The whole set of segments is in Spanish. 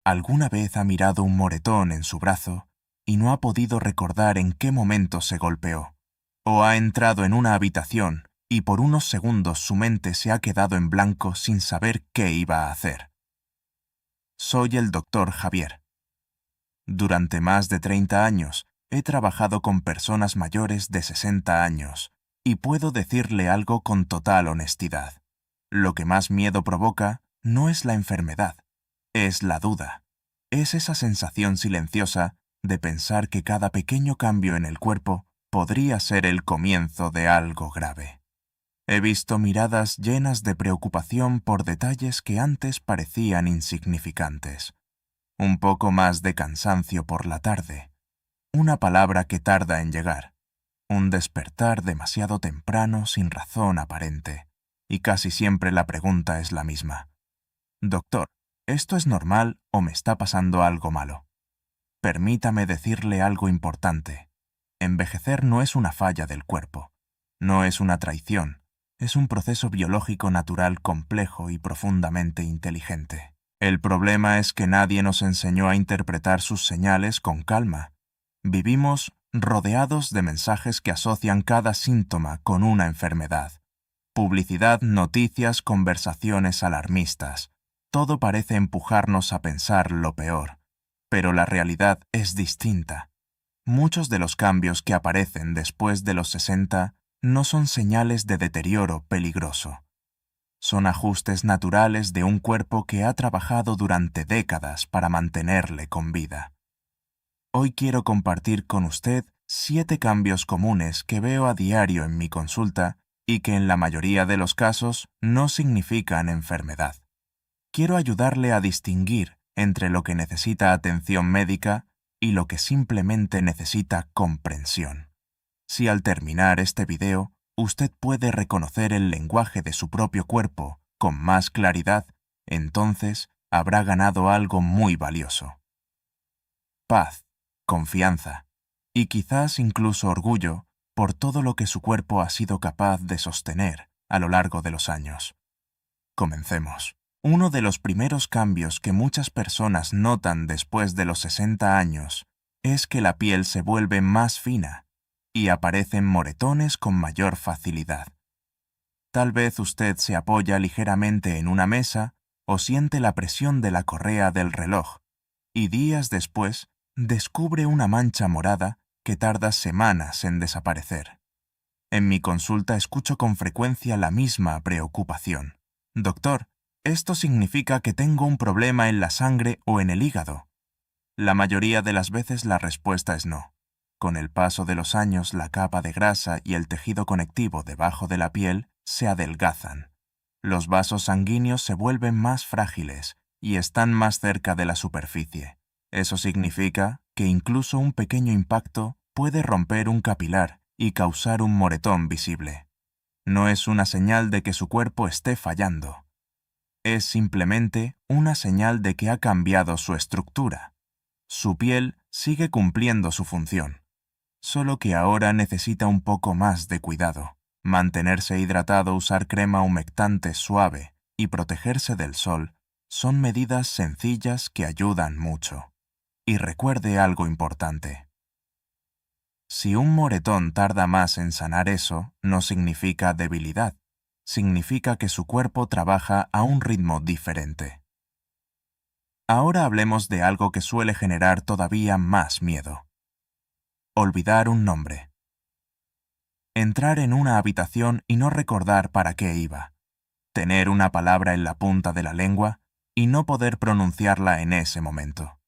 ¿Alguna vez ha mirado un moretón en su brazo y no ha podido recordar en qué momento se golpeó? ¿O ha entrado en una habitación y por unos segundos su mente se ha quedado en blanco sin saber qué iba a hacer? Soy el doctor Javier. Durante más de 30 años he trabajado con personas mayores de 60 años y puedo decirle algo con total honestidad. Lo que más miedo provoca no es la enfermedad, es la duda. Es esa sensación silenciosa de pensar que cada pequeño cambio en el cuerpo podría ser el comienzo de algo grave. He visto miradas llenas de preocupación por detalles que antes parecían insignificantes. Un poco más de cansancio por la tarde, una palabra que tarda en llegar, un despertar demasiado temprano sin razón aparente, y casi siempre la pregunta es la misma. Doctor, ¿esto es normal o me está pasando algo malo? Permítame decirle algo importante. Envejecer no es una falla del cuerpo, no es una traición, es un proceso biológico natural complejo y profundamente inteligente. El problema es que nadie nos enseñó a interpretar sus señales con calma. Vivimos rodeados de mensajes que asocian cada síntoma con una enfermedad. Publicidad, noticias, conversaciones alarmistas. Todo parece empujarnos a pensar lo peor. Pero la realidad es distinta. Muchos de los cambios que aparecen después de los 60 no son señales de deterioro peligroso. Son ajustes naturales de un cuerpo que ha trabajado durante décadas para mantenerle con vida. Hoy quiero compartir con usted 7 cambios comunes que veo a diario en mi consulta y que en la mayoría de los casos no significan enfermedad. Quiero ayudarle a distinguir entre lo que necesita atención médica y lo que simplemente necesita comprensión. Si al terminar este video, usted puede reconocer el lenguaje de su propio cuerpo con más claridad, entonces habrá ganado algo muy valioso. Paz, confianza y quizás incluso orgullo por todo lo que su cuerpo ha sido capaz de sostener a lo largo de los años. Comencemos. Uno de los primeros cambios que muchas personas notan después de los 60 años es que la piel se vuelve más fina y aparecen moretones con mayor facilidad. Tal vez usted se apoya ligeramente en una mesa o siente la presión de la correa del reloj, y días después descubre una mancha morada que tarda semanas en desaparecer. En mi consulta escucho con frecuencia la misma preocupación. Doctor, esto significa que tengo un problema en la sangre o en el hígado. La mayoría de las veces la respuesta es no. Con el paso de los años, la capa de grasa y el tejido conectivo debajo de la piel se adelgazan. Los vasos sanguíneos se vuelven más frágiles y están más cerca de la superficie. Eso significa que incluso un pequeño impacto puede romper un capilar y causar un moretón visible. No es una señal de que su cuerpo esté fallando. Es simplemente una señal de que ha cambiado su estructura. Su piel sigue cumpliendo su función, solo que ahora necesita un poco más de cuidado. Mantenerse hidratado, usar crema humectante suave y protegerse del sol son medidas sencillas que ayudan mucho. Y recuerde algo importante. Si un moretón tarda más en sanar, eso no significa debilidad. Significa que su cuerpo trabaja a un ritmo diferente. Ahora hablemos de algo que suele generar todavía más miedo. Olvidar un nombre. Entrar en una habitación y no recordar para qué iba. Tener una palabra en la punta de la lengua y no poder pronunciarla en ese momento.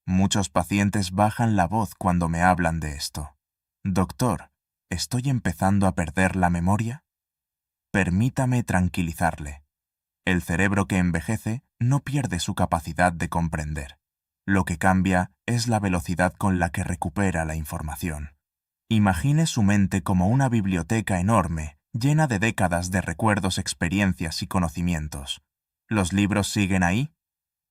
Muchos pacientes bajan la voz cuando me hablan de esto. Doctor, ¿estoy empezando a perder la memoria? Permítame tranquilizarle. El cerebro que envejece no pierde su capacidad de comprender. Lo que cambia es la velocidad con la que recupera la información. Imagine su mente como una biblioteca enorme, llena de décadas de recuerdos, experiencias y conocimientos. Los libros siguen ahí,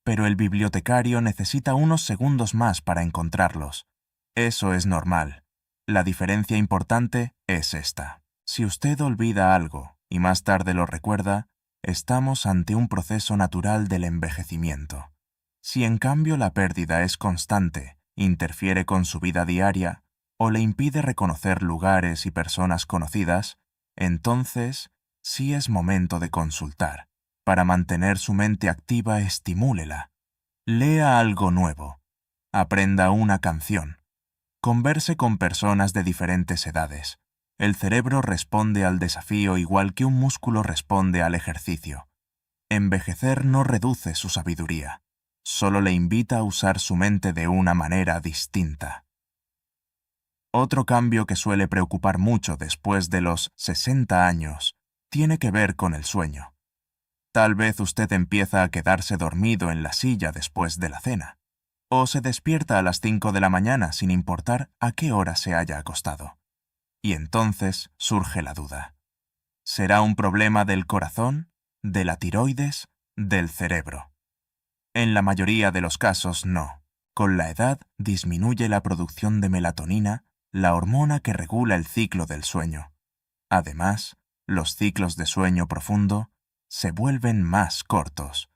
pero el bibliotecario necesita unos segundos más para encontrarlos. Eso es normal. La diferencia importante es esta. Si usted olvida algo y más tarde lo recuerda, estamos ante un proceso natural del envejecimiento. Si en cambio la pérdida es constante, interfiere con su vida diaria o le impide reconocer lugares y personas conocidas, entonces sí es momento de consultar. Para mantener su mente activa, estimúlela. Lea algo nuevo. Aprenda una canción. Converse con personas de diferentes edades. El cerebro responde al desafío igual que un músculo responde al ejercicio. Envejecer no reduce su sabiduría, solo le invita a usar su mente de una manera distinta. Otro cambio que suele preocupar mucho después de los 60 años tiene que ver con el sueño. Tal vez usted empieza a quedarse dormido en la silla después de la cena, o se despierta a las 5 de la mañana sin importar a qué hora se haya acostado. Y entonces surge la duda. ¿Será un problema del corazón, de la tiroides, del cerebro? En la mayoría de los casos no. Con la edad disminuye la producción de melatonina, la hormona que regula el ciclo del sueño. Además, los ciclos de sueño profundo se vuelven más cortos.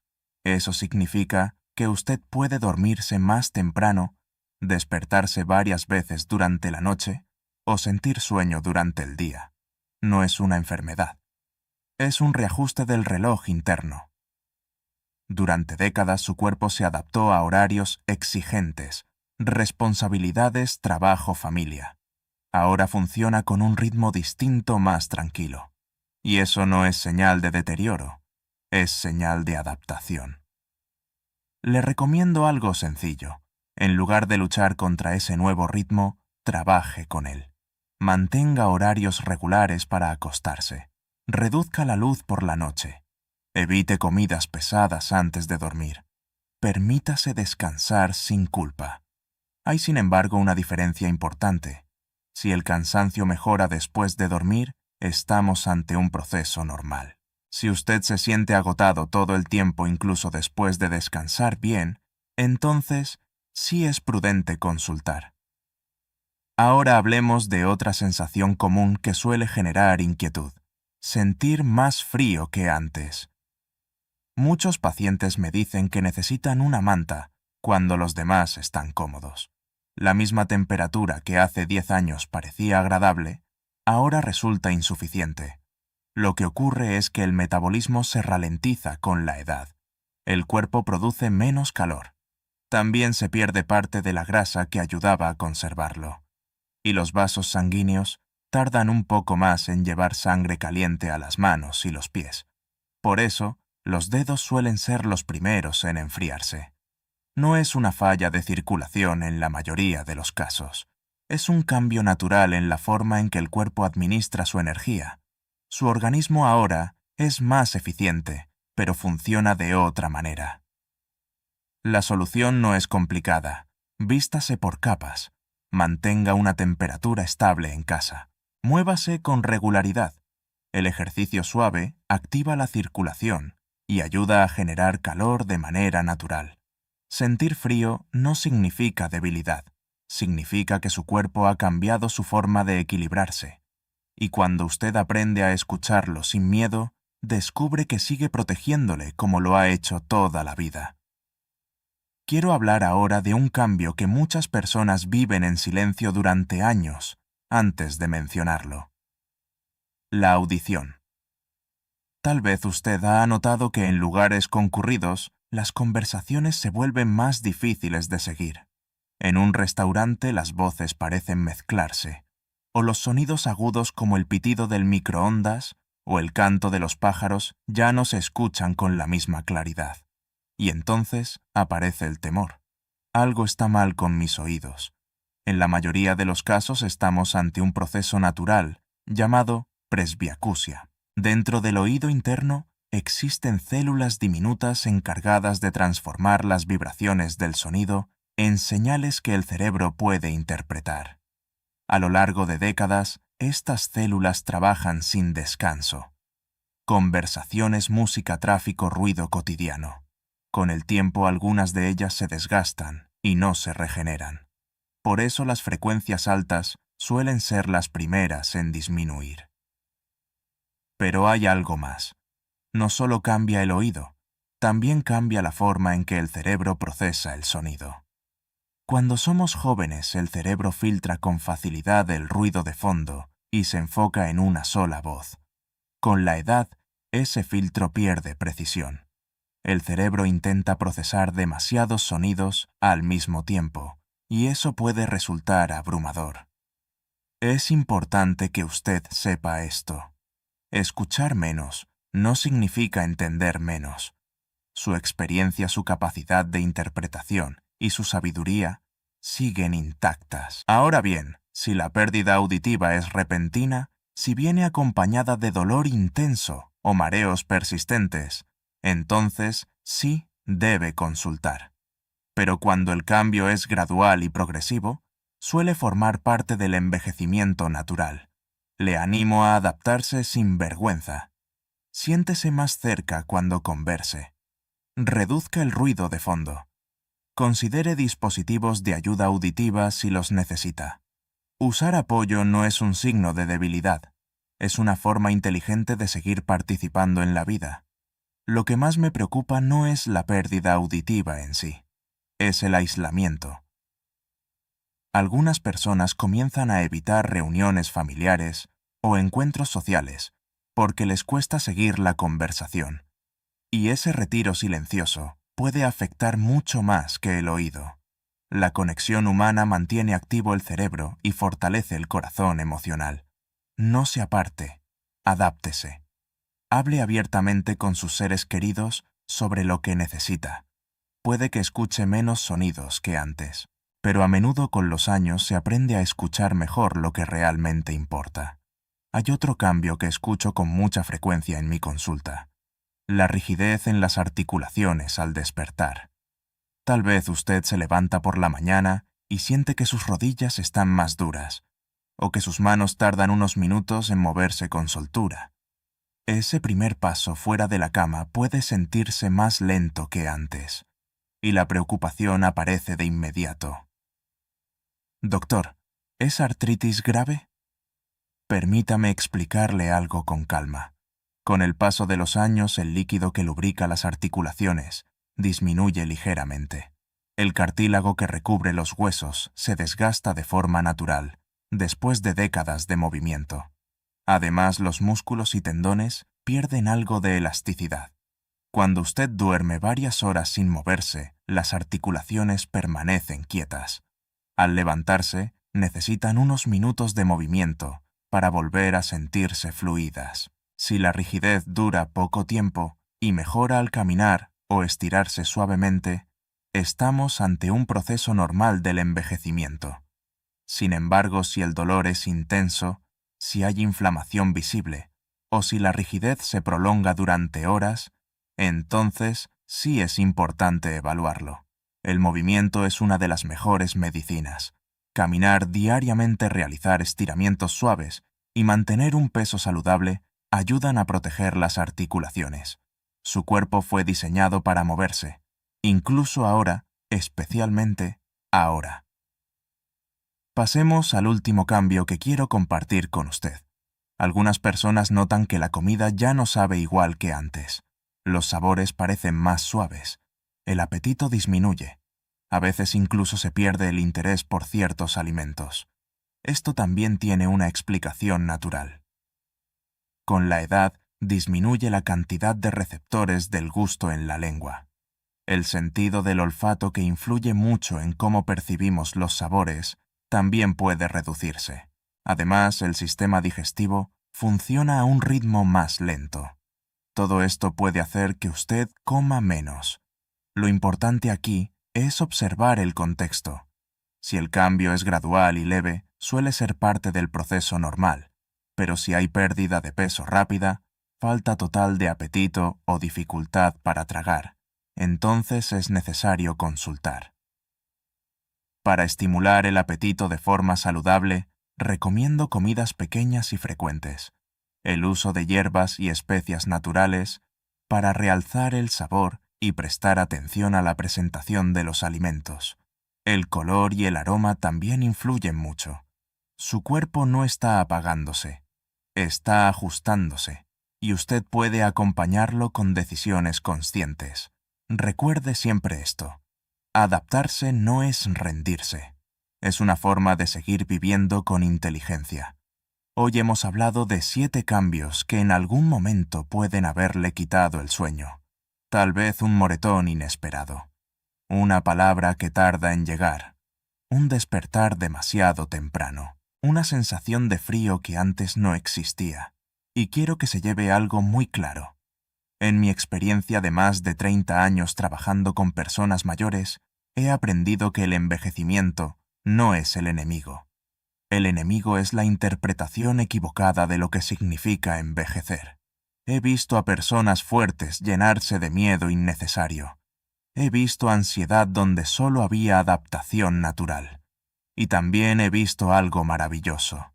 Eso significa que usted puede dormirse más temprano, despertarse varias veces durante la noche o sentir sueño durante el día. No es una enfermedad. Es un reajuste del reloj interno. Durante décadas su cuerpo se adaptó a horarios exigentes, responsabilidades, trabajo, familia. Ahora funciona con un ritmo distinto, más tranquilo. Y eso no es señal de deterioro, es señal de adaptación. Le recomiendo algo sencillo. En lugar de luchar contra ese nuevo ritmo, trabaje con él. Mantenga horarios regulares para acostarse. Reduzca la luz por la noche. Evite comidas pesadas antes de dormir. Permítase descansar sin culpa. Hay, sin embargo, una diferencia importante. Si el cansancio mejora después de dormir, estamos ante un proceso normal. Si usted se siente agotado todo el tiempo incluso después de descansar bien, entonces sí es prudente consultar. Ahora hablemos de otra sensación común que suele generar inquietud: sentir más frío que antes. Muchos pacientes me dicen que necesitan una manta cuando los demás están cómodos. La misma temperatura que hace 10 años parecía agradable, ahora resulta insuficiente. Lo que ocurre es que el metabolismo se ralentiza con la edad. El cuerpo produce menos calor. También se pierde parte de la grasa que ayudaba a conservarlo. Y los vasos sanguíneos tardan un poco más en llevar sangre caliente a las manos y los pies. Por eso, los dedos suelen ser los primeros en enfriarse. No es una falla de circulación en la mayoría de los casos. Es un cambio natural en la forma en que el cuerpo administra su energía. Su organismo ahora es más eficiente, pero funciona de otra manera. La solución no es complicada. Vístase por capas. Mantenga una temperatura estable en casa. Muévase con regularidad. El ejercicio suave activa la circulación y ayuda a generar calor de manera natural. Sentir frío no significa debilidad, significa que su cuerpo ha cambiado su forma de equilibrarse. Y cuando usted aprende a escucharlo sin miedo, descubre que sigue protegiéndole como lo ha hecho toda la vida. Quiero hablar ahora de un cambio que muchas personas viven en silencio durante años, antes de mencionarlo. La audición. Tal vez usted ha notado que en lugares concurridos, las conversaciones se vuelven más difíciles de seguir. En un restaurante las voces parecen mezclarse, o los sonidos agudos como el pitido del microondas o el canto de los pájaros ya no se escuchan con la misma claridad. Y entonces aparece el temor. Algo está mal con mis oídos. En la mayoría de los casos estamos ante un proceso natural llamado presbiacusia. Dentro del oído interno existen células diminutas encargadas de transformar las vibraciones del sonido en señales que el cerebro puede interpretar. A lo largo de décadas, estas células trabajan sin descanso. Conversaciones, música, tráfico, ruido cotidiano. Con el tiempo algunas de ellas se desgastan y no se regeneran. Por eso las frecuencias altas suelen ser las primeras en disminuir. Pero hay algo más. No solo cambia el oído, también cambia la forma en que el cerebro procesa el sonido. Cuando somos jóvenes, el cerebro filtra con facilidad el ruido de fondo y se enfoca en una sola voz. Con la edad, ese filtro pierde precisión. El cerebro intenta procesar demasiados sonidos al mismo tiempo, y eso puede resultar abrumador. Es importante que usted sepa esto. Escuchar menos no significa entender menos. Su experiencia, su capacidad de interpretación y su sabiduría siguen intactas. Ahora bien, si la pérdida auditiva es repentina, si viene acompañada de dolor intenso o mareos persistentes, entonces sí debe consultar. Pero cuando el cambio es gradual y progresivo, suele formar parte del envejecimiento natural. Le animo a adaptarse sin vergüenza. Siéntese más cerca cuando converse. Reduzca el ruido de fondo. Considere dispositivos de ayuda auditiva si los necesita. Usar apoyo no es un signo de debilidad. Es una forma inteligente de seguir participando en la vida. Lo que más me preocupa no es la pérdida auditiva en sí. Es el aislamiento. Algunas personas comienzan a evitar reuniones familiares o encuentros sociales porque les cuesta seguir la conversación. Y ese retiro silencioso puede afectar mucho más que el oído. La conexión humana mantiene activo el cerebro y fortalece el corazón emocional. No se aparte, adáptese. Hable abiertamente con sus seres queridos sobre lo que necesita. Puede que escuche menos sonidos que antes, pero a menudo con los años se aprende a escuchar mejor lo que realmente importa. Hay otro cambio que escucho con mucha frecuencia en mi consulta: la rigidez en las articulaciones al despertar. Tal vez usted se levanta por la mañana y siente que sus rodillas están más duras, o que sus manos tardan unos minutos en moverse con soltura. Ese primer paso fuera de la cama puede sentirse más lento que antes, y la preocupación aparece de inmediato. Doctor, ¿es artritis grave? Permítame explicarle algo con calma. Con el paso de los años, el líquido que lubrica las articulaciones disminuye ligeramente. El cartílago que recubre los huesos se desgasta de forma natural, después de décadas de movimiento. Además, los músculos y tendones pierden algo de elasticidad. Cuando usted duerme varias horas sin moverse, las articulaciones permanecen quietas. Al levantarse, necesitan unos minutos de movimiento para volver a sentirse fluidas. Si la rigidez dura poco tiempo y mejora al caminar o estirarse suavemente, estamos ante un proceso normal del envejecimiento. Sin embargo, si el dolor es intenso, si hay inflamación visible, o si la rigidez se prolonga durante horas, entonces sí es importante evaluarlo. El movimiento es una de las mejores medicinas. Caminar diariamente, realizar estiramientos suaves y mantener un peso saludable ayudan a proteger las articulaciones. Su cuerpo fue diseñado para moverse, incluso ahora, especialmente ahora. Pasemos al último cambio que quiero compartir con usted. Algunas personas notan que la comida ya no sabe igual que antes. Los sabores parecen más suaves. El apetito disminuye. A veces incluso se pierde el interés por ciertos alimentos. Esto también tiene una explicación natural. Con la edad, disminuye la cantidad de receptores del gusto en la lengua. El sentido del olfato, que influye mucho en cómo percibimos los sabores, también puede reducirse. Además, el sistema digestivo funciona a un ritmo más lento. Todo esto puede hacer que usted coma menos. Lo importante aquí es observar el contexto. Si el cambio es gradual y leve, suele ser parte del proceso normal, pero si hay pérdida de peso rápida, falta total de apetito o dificultad para tragar, entonces es necesario consultar. Para estimular el apetito de forma saludable, recomiendo comidas pequeñas y frecuentes, el uso de hierbas y especias naturales para realzar el sabor y prestar atención a la presentación de los alimentos. El color y el aroma también influyen mucho. Su cuerpo no está apagándose, está ajustándose. y usted puede acompañarlo con decisiones conscientes. Recuerde siempre esto. Adaptarse no es rendirse. Es una forma de seguir viviendo con inteligencia. Hoy hemos hablado de 7 cambios que en algún momento pueden haberle quitado el sueño. Tal vez un moretón inesperado. Una palabra que tarda en llegar. Un despertar demasiado temprano. Una sensación de frío que antes no existía. Y quiero que se lleve algo muy claro. En mi experiencia de más de 30 años trabajando con personas mayores, he aprendido que el envejecimiento no es el enemigo. El enemigo es la interpretación equivocada de lo que significa envejecer. He visto a personas fuertes llenarse de miedo innecesario. He visto ansiedad donde solo había adaptación natural. Y también he visto algo maravilloso.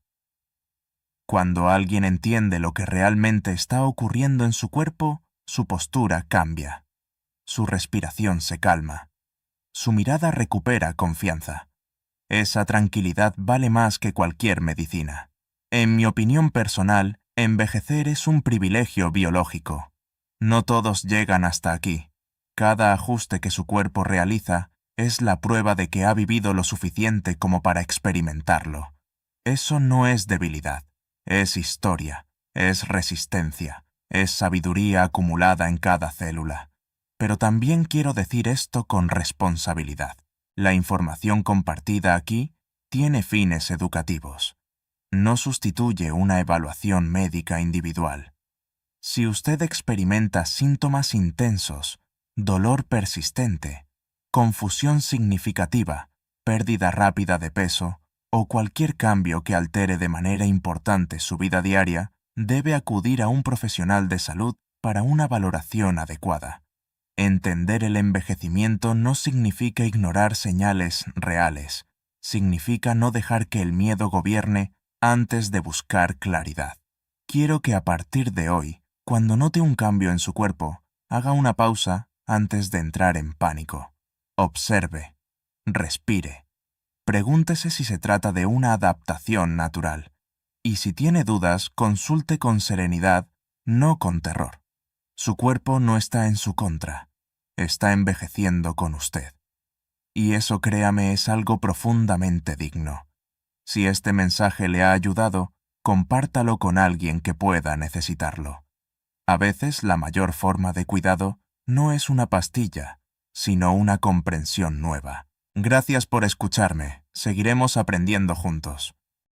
Cuando alguien entiende lo que realmente está ocurriendo en su cuerpo, su postura cambia. Su respiración se calma. Su mirada recupera confianza. Esa tranquilidad vale más que cualquier medicina. En mi opinión personal, envejecer es un privilegio biológico. No todos llegan hasta aquí. Cada ajuste que su cuerpo realiza es la prueba de que ha vivido lo suficiente como para experimentarlo. Eso no es debilidad, es historia, es resistencia, es sabiduría acumulada en cada célula. Pero también quiero decir esto con responsabilidad. La información compartida aquí tiene fines educativos. No sustituye una evaluación médica individual. Si usted experimenta síntomas intensos, dolor persistente, confusión significativa, pérdida rápida de peso o cualquier cambio que altere de manera importante su vida diaria, debe acudir a un profesional de salud para una valoración adecuada. Entender el envejecimiento no significa ignorar señales reales, significa no dejar que el miedo gobierne antes de buscar claridad. Quiero que a partir de hoy, cuando note un cambio en su cuerpo, haga una pausa antes de entrar en pánico. Observe, respire, pregúntese si se trata de una adaptación natural, y si tiene dudas, consulte con serenidad, no con terror. Su cuerpo no está en su contra, está envejeciendo con usted. Y eso, créame, es algo profundamente digno. Si este mensaje le ha ayudado, compártalo con alguien que pueda necesitarlo. A veces la mayor forma de cuidado no es una pastilla, sino una comprensión nueva. Gracias por escucharme. Seguiremos aprendiendo juntos.